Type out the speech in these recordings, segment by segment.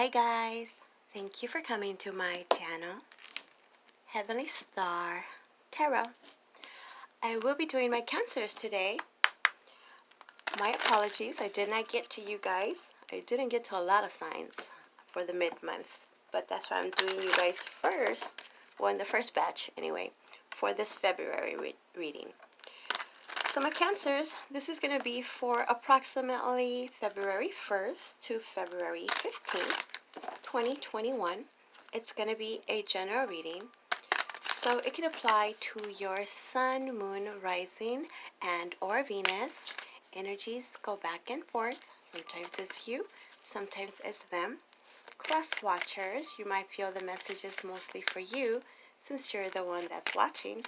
Hi guys, thank you for coming to my channel, Heavenly Star Tarot. I will be doing my cancers today. My apologies, I did not get to you guys. I didn't get to a lot of signs for the mid-month, but that's why I'm doing you guys first, well in the first batch anyway, for this February reading. So my cancers, this is going to be for approximately February 1st to February 15th. 2021. It's going to be a general reading, so it can apply to your sun, moon, rising, and or Venus. Energies go back and forth. Sometimes it's you, sometimes it's them. Cross watchers, you might feel the message is mostly for you since you're the one that's watching.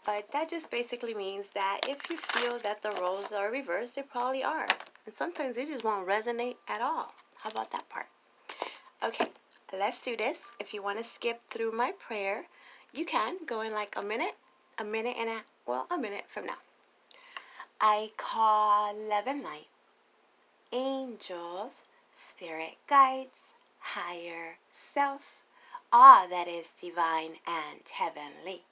But that just basically means that if you feel that the roles are reversed, they probably are. And sometimes they just won't resonate at all. How about that part? Okay, let's do this. If you want to skip through my prayer, you can go in like a minute from now. I call love and light, angels, spirit guides, higher self, all that is divine and heavenly.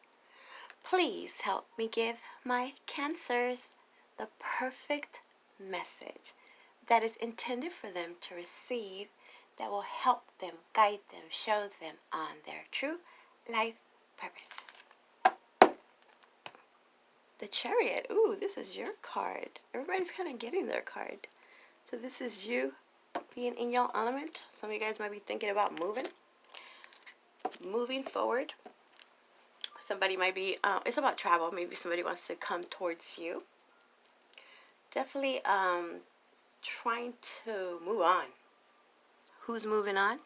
Please help me give my cancers the perfect message that is intended for them to receive, that will help them, guide them, show them on their true life purpose. The Chariot. Ooh, this is your card. Everybody's kind of getting their card. So this is you being in your element. Some of you guys might be thinking about moving forward. Somebody might be, it's about travel. Maybe somebody wants to come towards you. Definitely trying to move on. Who's moving on?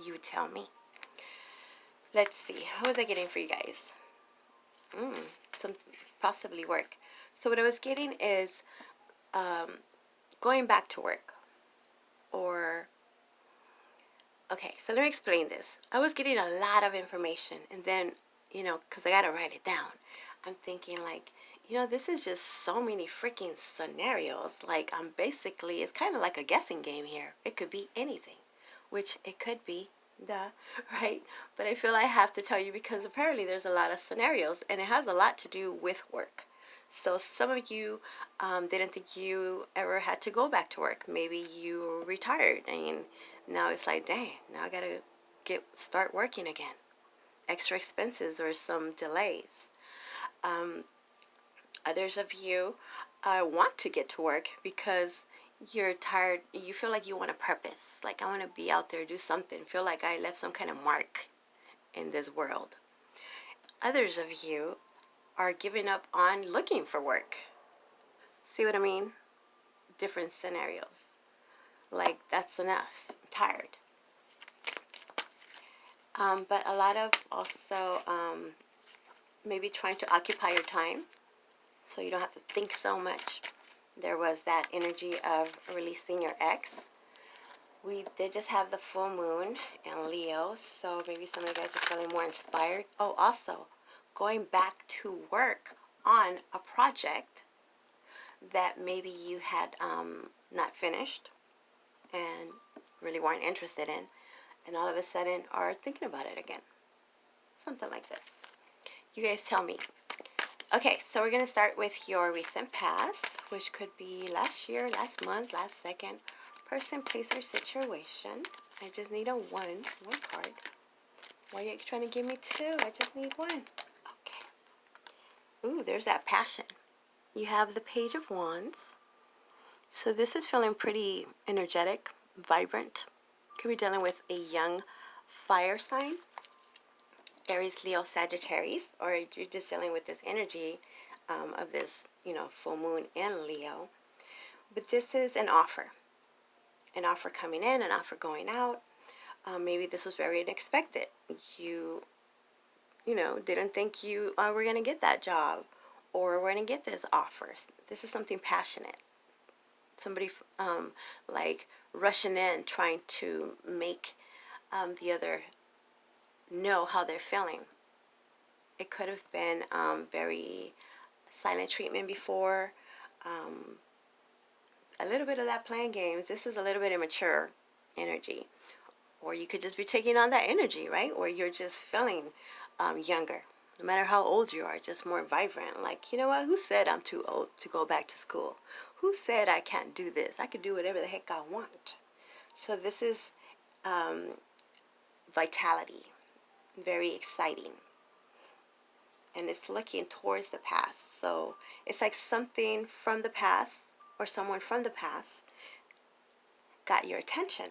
You tell me. Let's see. What was I getting for you guys? Some possibly work. So what I was getting is going back to work. Or, okay, so let me explain this. I was getting a lot of information. And then, because I got to write it down. I'm thinking like, this is just so many freaking scenarios. Like, it's kind of like a guessing game here. It could be anything. Which it could be, right? But I feel I have to tell you because apparently there's a lot of scenarios and it has a lot to do with work. So some of you didn't think you ever had to go back to work. Maybe you retired and now it's like, dang, now I gotta start working again. Extra expenses or some delays. Others of you want to get to work because you're tired, you feel like you want a purpose, like I want to be out there, do something, feel like I left some kind of mark in this world. Others of you are giving up on looking for work. See what I mean? Different scenarios. Like, that's enough, I'm tired. But a lot of also maybe trying to occupy your time so you don't have to think so much. There was that energy of releasing your ex. We did just have the full moon in Leo, so maybe some of you guys are feeling more inspired. Oh, also, going back to work on a project that maybe you had not finished and really weren't interested in, and all of a sudden are thinking about it again. Something like this. You guys tell me. Okay, so we're going to start with your recent past, which could be last year, last month, last second. Person, place, or situation. I just need one card. Why are you trying to give me two? I just need one. Okay. Ooh, there's that passion. You have the Page of Wands. So this is feeling pretty energetic, vibrant. Could be dealing with a young fire sign. Aries, Leo, Sagittarius, or you're just dealing with this energy of this, full moon in Leo. But this is an offer coming in, an offer going out. Maybe this was very unexpected. You didn't think you were going to get that job or were going to get this offer. This is something passionate. Somebody like rushing in, trying to make the other know how they're feeling. It could have been very silent treatment before, a little bit of that playing games. This is a little bit immature, energy. Or you could just be taking on that energy, right? Or you're just feeling younger. No matter how old you are, just more vibrant. Like, you know what? Who said I'm too old to go back to school? Who said I can't do this? I could do whatever the heck I want. So this is vitality. Very exciting. And it's looking towards the past. So it's like something from the past or someone from the past got your attention.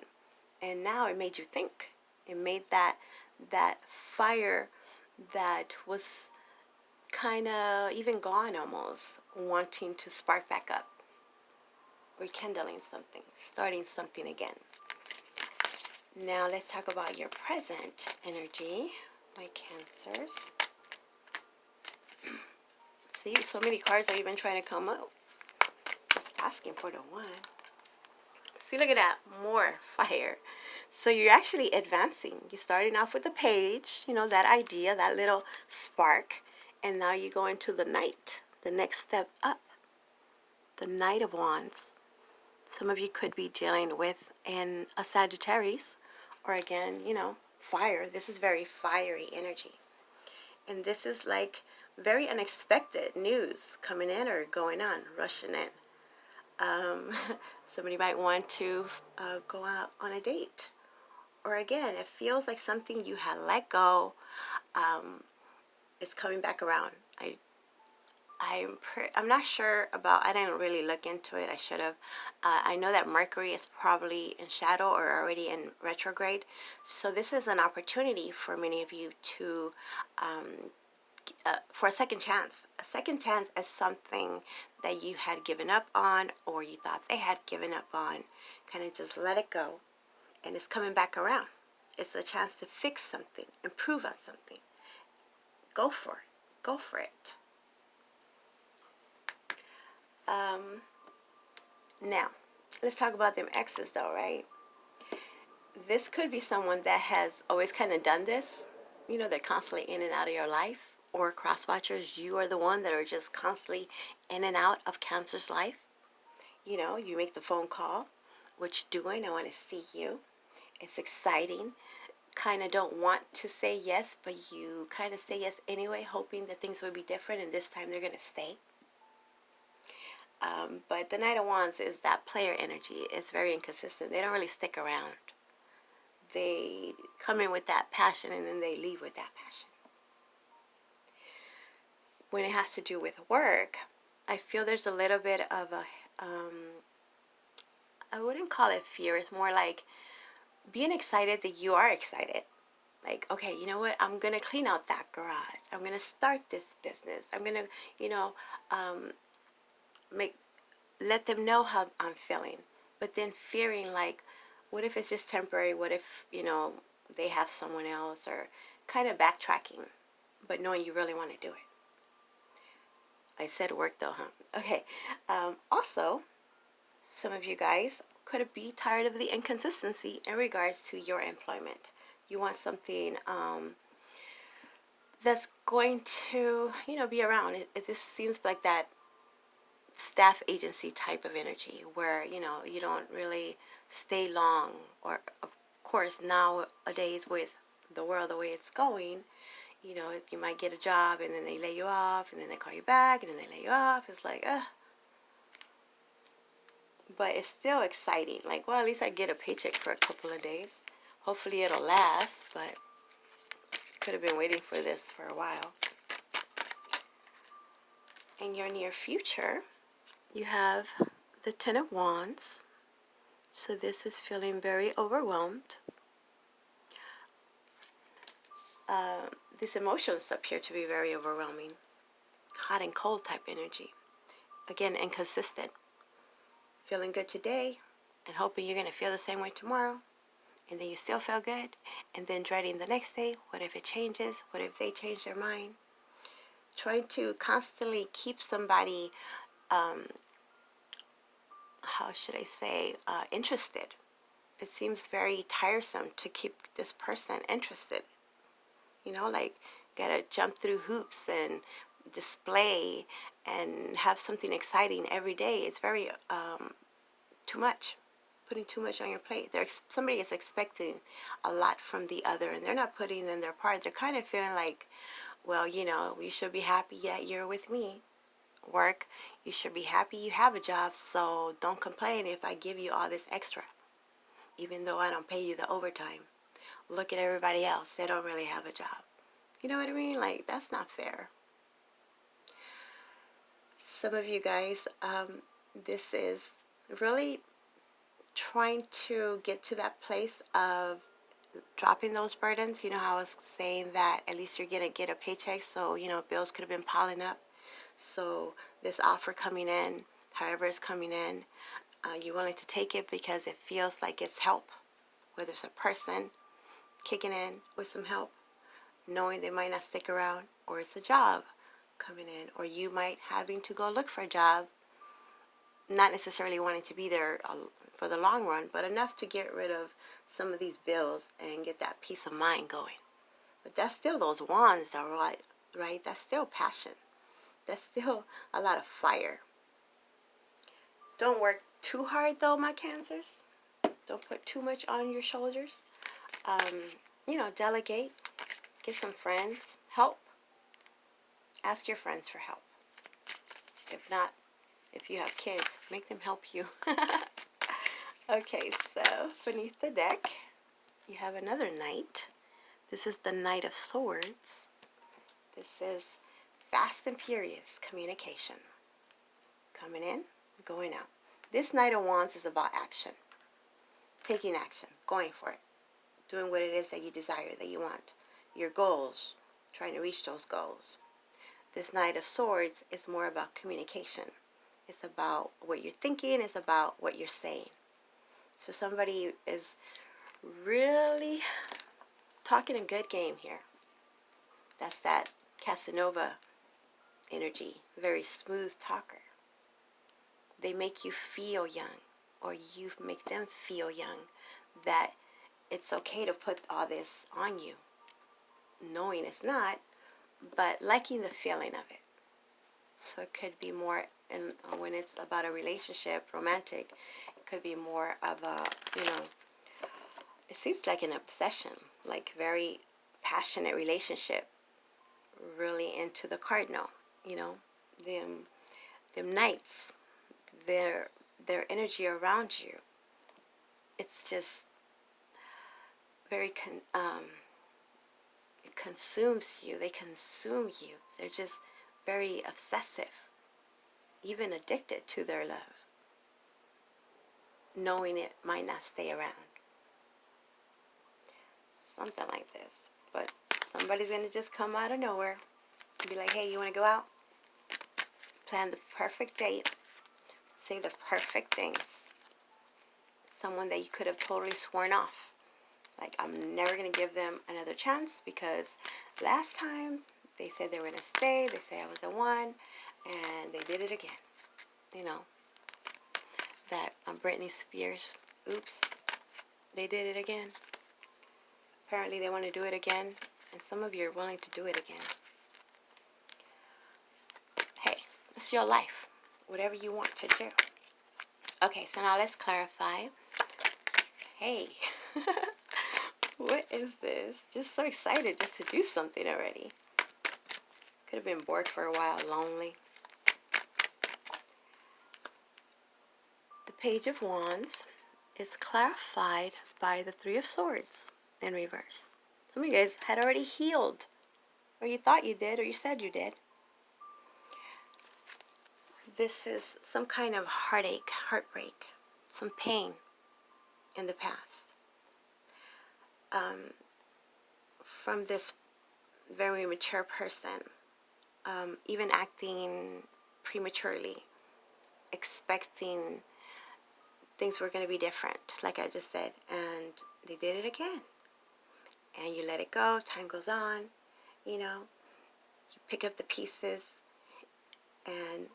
And now it made you think. It made that fire that was kind of even gone almost, wanting to spark back up, rekindling something, starting something again. Now let's talk about your present energy, my Cancers. See, so many cards are even trying to come up. Just asking for the one. See, look at that, more fire. So you're actually advancing. You're starting off with the page, you know, that idea, that little spark. And now you go into the Knight, the next step up. The Knight of Wands. Some of you could be dealing with a Sagittarius, or again, you know, fire. This is very fiery energy. And this is like very unexpected news coming in or going on, rushing in. Somebody might want to go out on a date. Or again, it feels like something you had let go is coming back around. I'm not sure about, I didn't really look into it. I should have. I know that Mercury is probably in shadow or already in retrograde. So this is an opportunity for many of you to, for a second chance. A second chance is something that you had given up on or you thought they had given up on. Kind of just let it go. And it's coming back around. It's a chance to fix something, improve on something. Go for it. Go for it. Now, let's talk about them exes though, right? This could be someone that has always kind of done this. You know, they're constantly in and out of your life. Or cross watchers, you are the one that are just constantly in and out of Cancer's life. You know, you make the phone call. What you doing? I want to see you. It's exciting. Kind of don't want to say yes, but you kind of say yes anyway, hoping that things will be different and this time they're going to stay. But the Knight of Wands is that player energy. It's very inconsistent. They don't really stick around. They come in with that passion and then they leave with that passion. When it has to do with work, I feel there's a little bit of a, I wouldn't call it fear. It's more like being excited that you are excited. Like, okay, you know what? I'm going to clean out that garage. I'm going to start this business. I'm going to, you know, let them know how I'm feeling. But then fearing like, what if it's just temporary? What if, you know, they have someone else, or kind of backtracking, but knowing you really want to do it. I said work though, huh? Okay. Also, some of you guys could be tired of the inconsistency in regards to your employment. You want something that's going to, you know, be around. This seems like that staff agency type of energy where, you know, you don't really stay long. Or, of course, nowadays with the world the way it's going, you know, you might get a job and then they lay you off and then they call you back and then they lay you off. It's like, but it's still exciting. Like, well, at least I get a paycheck for a couple of days. Hopefully it'll last, but could have been waiting for this for a while. In your near future, you have the Ten of Wands. So this is feeling very overwhelmed. These emotions appear to be very overwhelming. Hot and cold type energy. Again, inconsistent. Feeling good today and hoping you're going to feel the same way tomorrow. And then you still feel good. And then dreading the next day. What if it changes? What if they change their mind? Trying to constantly keep somebody, how should I say, interested. It seems very tiresome to keep this person interested. You know, like, gotta jump through hoops and display and have something exciting every day. It's very too much. putting too much on your plate. Somebody is expecting a lot from the other, and they're not putting in their part. They're kind of feeling like, well, you know, you should be happy that you're with me. Work, you should be happy you have a job, so don't complain if I give you all this extra, even though I don't pay you the overtime. Look at everybody else. They don't really have a job. You know what I mean? Like, that's not fair. Some of you guys, this is really trying to get to that place of dropping those burdens. You know how I was saying that at least you're going to get a paycheck, so, you know, bills could have been piling up. So this offer coming in, however it's coming in, you're willing to take it because it feels like it's help. Whether it's a person kicking in with some help, knowing they might not stick around, or it's a job coming in, or you might having to go look for a job, not necessarily wanting to be there for the long run, but enough to get rid of some of these bills and get that peace of mind going. But that's still those wands, right? That's still passion. That's still a lot of fire. Don't work too hard though, my Cancers. Don't put too much on your shoulders. You know, delegate. Get some friends. Help. Ask your friends for help. If not, if you have kids, make them help you. Okay, so beneath the deck, you have another Knight. This is the Knight of Swords. This is fast and furious communication. Coming in, going out. This Knight of Wands is about action. Taking action, going for it. Doing what it is that you desire, that you want. Your goals, trying to reach those goals. This Knight of Swords is more about communication. It's about what you're thinking. It's about what you're saying. So somebody is really talking a good game here. That's that Casanova energy. Very smooth talker. They make you feel young, or you make them feel young, that it's okay to put all this on you, knowing it's not, but liking the feeling of it. So it could be more, when it's about a relationship, romantic, it could be more of a, you know, it seems like an obsession, like very passionate relationship, really into the cardinal, you know, them knights, their energy around you. It's just very it consumes you. They consume you. They're just very obsessive, even addicted to their love, knowing it might not stay around. Something like this. But somebody's going to just come out of nowhere and be like, hey, you want to go out? Plan the perfect date. Say the perfect things. Someone that you could have totally sworn off. Like, I'm never going to give them another chance because last time they said they were going to stay. They said I was the one. And they did it again. You know, that Britney Spears. Oops. They did it again. Apparently they want to do it again. And some of you are willing to do it again. Hey, it's your life. Whatever you want to do. Okay, so now let's clarify. Hey. What is this? Just so excited just to do something already. Could have been bored for a while, lonely. The Page of Wands is clarified by the Three of Swords in reverse. Some of you guys had already healed, or you thought you did, or you said you did. This is some kind of heartache, heartbreak, some pain in the past. From this very mature person, even acting prematurely, expecting things were going to be different, like I just said, and they did it again. And you let it go, time goes on, you know, you pick up the pieces and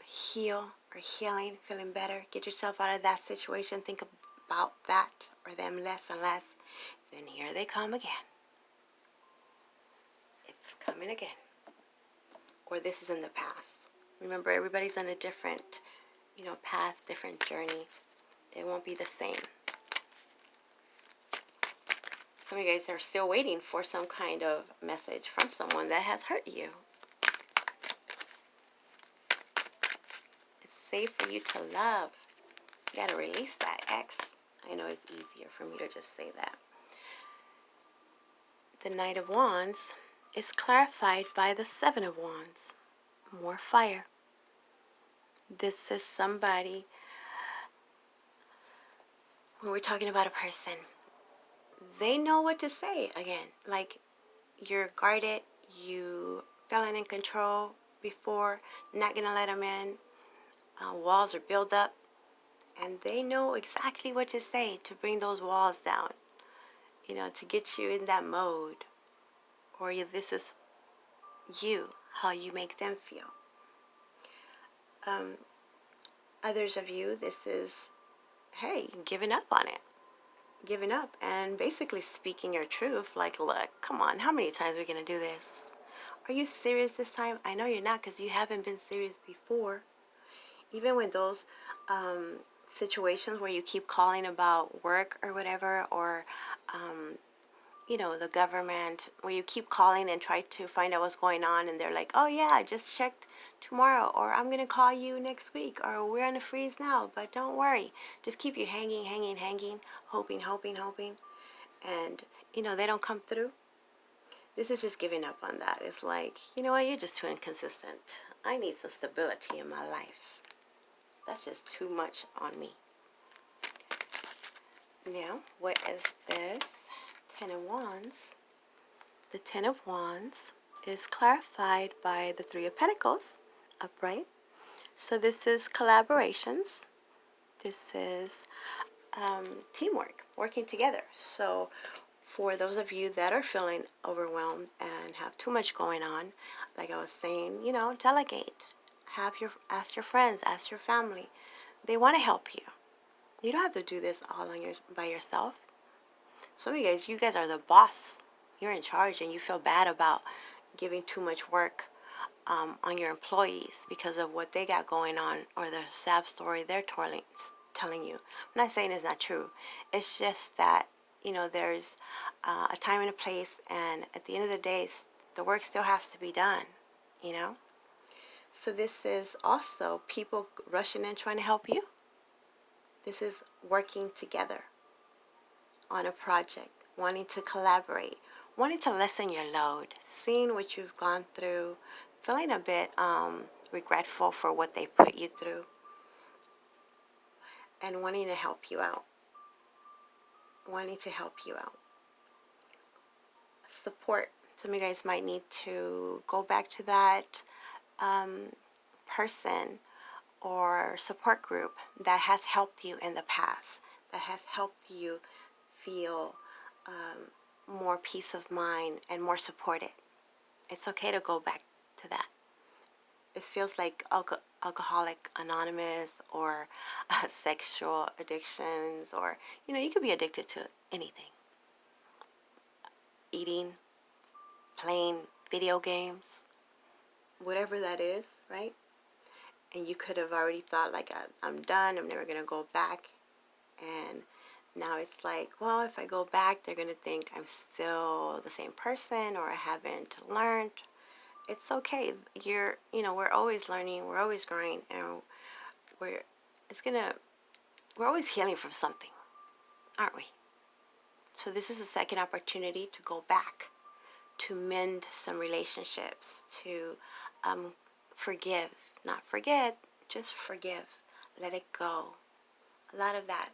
heal, or healing, feeling better, get yourself out of that situation, think about that or them less and less, then here they come again. It's coming again. Or this is in the past. Remember, everybody's on a different, you know, path, different journey. It won't be the same. Some of you guys are still waiting for some kind of message from someone that has hurt you. It's safe for you to love. You got to release that ex. I know it's easier for me to just say that. The Knight of Wands is clarified by the Seven of Wands. More fire. This is somebody, when we're talking about a person, they know what to say again. Like, you're guarded, you feeling in control before, not going to let them in. Walls are built up, and they know exactly what to say to bring those walls down, you know, to get you in that mode. Or this is you, how you make them feel. Others of you, this is, hey, giving up on it. Giving up and basically speaking your truth. Like, look, come on, how many times are we going to do this? Are you serious this time? I know you're not, because you haven't been serious before. Even with those situations where you keep calling about work or whatever, or you know, the government, where you keep calling and try to find out what's going on, and they're like, oh yeah, I just checked tomorrow, or I'm going to call you next week, or we're on a freeze now, but don't worry. Just keep you hanging, hoping, and, you know, they don't come through. This is just giving up on that. It's like, you know what, you're just too inconsistent. I need some stability in my life. That's just too much on me. Now, what is this? Ten of Wands. The Ten of Wands is clarified by the Three of Pentacles, upright. So this is collaborations. This is teamwork, working together. So for those of you that are feeling overwhelmed and have too much going on, like I was saying, you know, delegate. Ask your friends, ask your family. They want to help you. You don't have to do this all by yourself. Some of you guys are the boss. You're in charge, and you feel bad about giving too much work on your employees because of what they got going on, or the sad story they're telling you. I'm not saying it's not true. It's just that, you know, there's a time and a place, and at the end of the day, the work still has to be done, you know? So this is also people rushing in trying to help you. This is working together on a project, wanting to collaborate, wanting to lessen your load, seeing what you've gone through, feeling a bit regretful for what they put you through, and wanting to help you out. Support. Some of you guys might need to go back to that person or support group that has helped you in the past, that has helped you feel more peace of mind and more supported. It's okay to go back to that. It feels like Alcoholic Anonymous, or sexual addictions, or, you know, you could be addicted to anything. Eating, playing video games, whatever that is, right? And you could have already thought, like, I'm done, I'm never going to go back. And now it's like, well, if I go back, they're going to think I'm still the same person, or I haven't learned. It's okay. You know, we're always learning, we're always growing, and we're always healing from something, aren't we? So this is a second opportunity to go back, to mend some relationships, to forgive, not forget, just forgive, let it go. A lot of that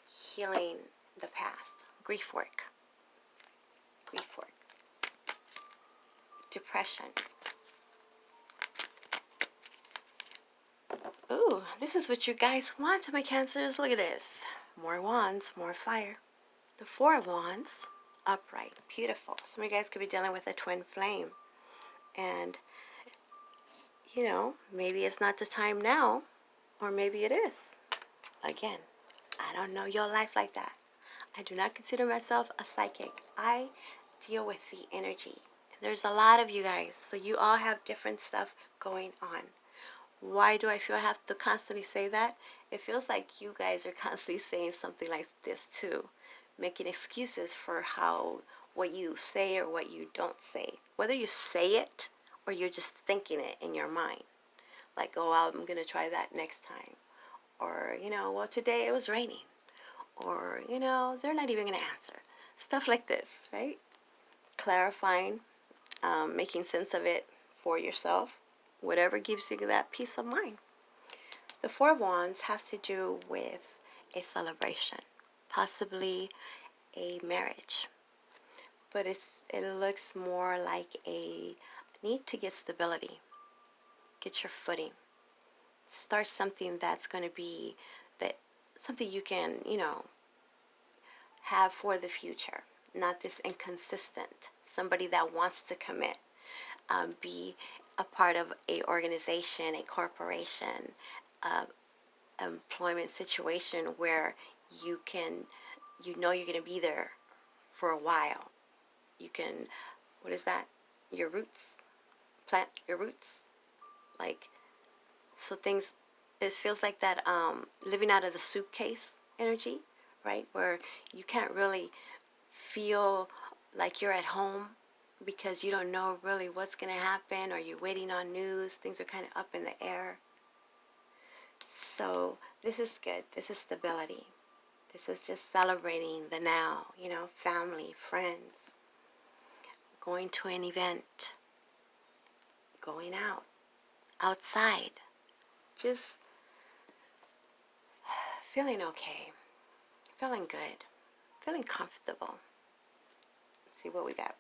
healing the past, grief work, depression. Ooh, this is what you guys want, my Cancers. Look at this. More wands, more fire. The Four of Wands, upright, beautiful. Some of you guys could be dealing with a twin flame. And, you know, maybe it's not the time now, or maybe it is. Again, I don't know your life like that. I do not consider myself a psychic. I deal with the energy. There's a lot of you guys, so you all have different stuff going on. Why do I feel I have to constantly say that? it feels like you guys are constantly saying something like this too, making excuses for what you say or what you don't say. Whether you say it or you're just thinking it in your mind. Like, oh, I'm going to try that next time. Or, well, today it was raining. Or, they're not even going to answer. Stuff like this, right? Clarifying, making sense of it for yourself. Whatever gives you that peace of mind. The Four of Wands has to do with a celebration, possibly a marriage. But it looks more like a need to get stability, get your footing, start something that's going to be something you can, have for the future. Not this inconsistent, somebody that wants to commit, be a part of a organization, a corporation, employment situation where you're going to be there for a while. You can, what is that? Your roots, plant your roots. Like, so things, it feels like that living out of the suitcase energy, right? Where you can't really feel like you're at home because you don't know really what's going to happen, or you're waiting on news. Things are kind of up in the air. So this is good. This is stability. This is just celebrating the now, family, friends, going to an event, going out, outside, just feeling okay, feeling good, feeling comfortable. Let's see what we got.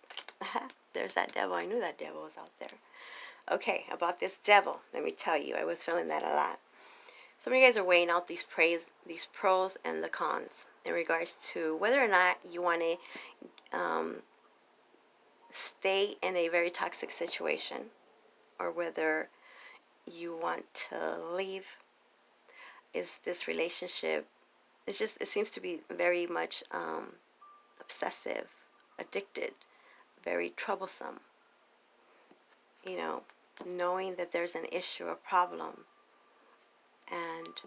There's that devil. I knew that devil was out there. Okay, about this devil, let me tell you, I was feeling that a lot. Some of you guys are weighing out these pros and the cons in regards to whether or not you want to stay in a very toxic situation, or whether you want to leave. Is this relationship, it seems to be very much obsessive, addicted, very troublesome. Knowing that there's an issue, a problem, and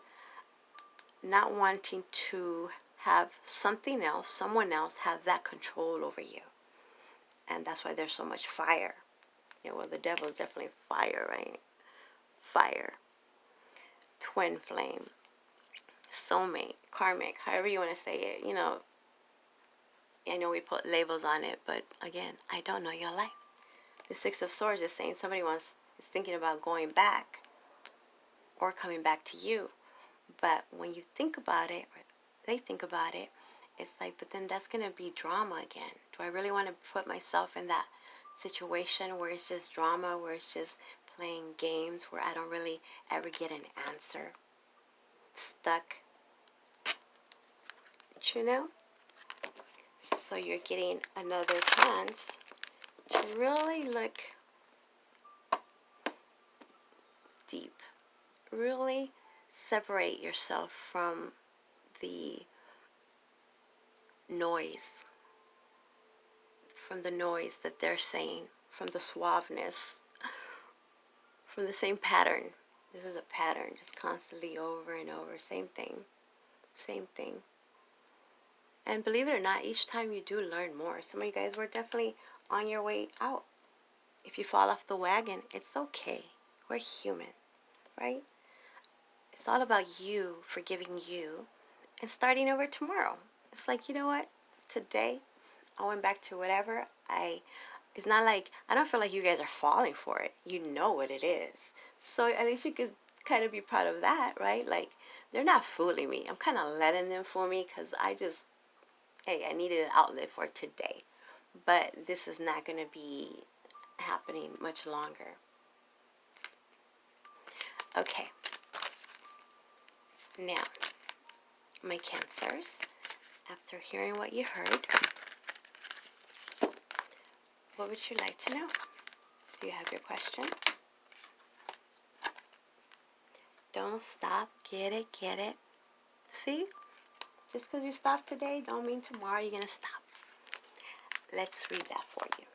not wanting to have someone else have that control over you. And that's why there's so much fire. Well, the devil is definitely fire, right? Fire. Twin flame. Soulmate. Karmic. However you want to say it. I know we put labels on it, but again, I don't know your life. The Six of Swords is saying somebody is thinking about going back or coming back to you. But when you think about it, or they think about it, it's like, but then that's going to be drama again. Do I really want to put myself in that situation where it's just drama, where it's just playing games, where I don't really ever get an answer? Stuck. So you're getting another chance to really look deep. Really separate yourself from the noise. From the noise that they're saying. From the suaveness. From the same pattern. This is a pattern, just constantly over and over. Same thing. Same thing. And believe it or not, each time you do learn more. Some of you guys were definitely on your way out. If you fall off the wagon, it's okay. We're human, right? It's all about you forgiving you and starting over tomorrow. It's like, you know what? Today, I went back to whatever. It's not like, I don't feel like you guys are falling for it. You know what it is. So at least you could kind of be proud of that, right? Like, they're not fooling me. I'm kind of letting them fool me because I needed an outlet for today. But this is not going to be happening much longer. Okay. Now, my Cancers, after hearing what you heard, what would you like to know? Do you have your question? Don't stop. Get it, get it. See? Just because you stop today don't mean tomorrow you're going to stop. Let's read that for you.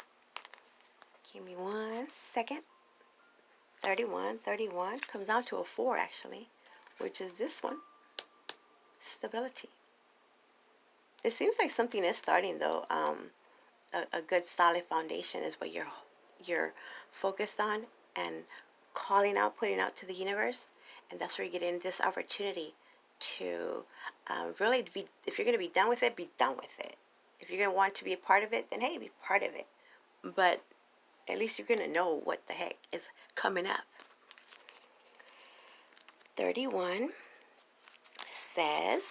Give me 1 second. 31 comes out to a 4 actually, which is this one. stability. It seems like something is starting though. A good solid foundation is what you're focused on and calling out, putting out to the universe, and that's where you get in this opportunity to really be. If you're going to be done with it, be done with it. If you're going to want to be a part of it, then hey, be part of it. But at least you're going to know what the heck is coming up. 31 says,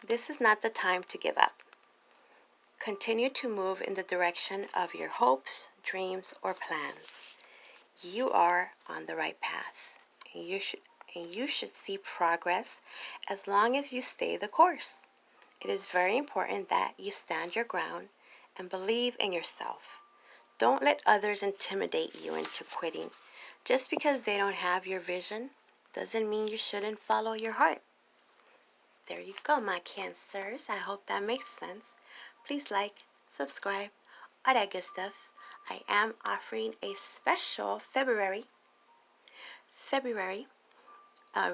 this is not the time to give up. Continue to move in the direction of your hopes, dreams, or plans. You are on the right path, and you should see progress as long as you stay the course. It is very important that you stand your ground and believe in yourself. Don't let others intimidate you into quitting. Just because they don't have your vision doesn't mean you shouldn't follow your heart. There you go, my Cancers. I hope that makes sense. Please like, subscribe, all that good stuff. I am offering a special February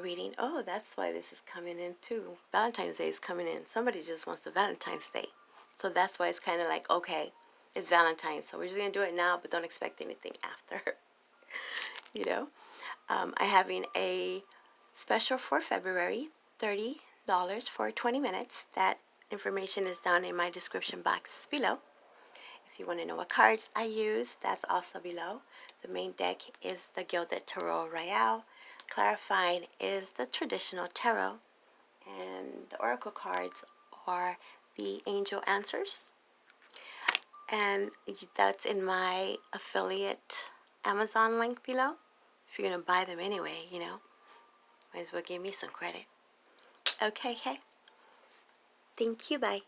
reading. Oh, that's why this is coming in too. Valentine's Day is coming in. Somebody just wants the Valentine's Day. So that's why it's kind of like, okay, it's Valentine's. So we're just going to do it now, but don't expect anything after. You know? I'm having a special for February, $30 for 20 minutes. That information is down in my description box below. If you want to know what cards I use, that's also below. The main deck is the Gilded Tarot Royale. Clarifying is the traditional tarot. And the oracle cards are the angel answers. And that's in my affiliate Amazon link below. If you're going to buy them anyway, you know, might as well give me some credit. Okay. Thank you. Bye.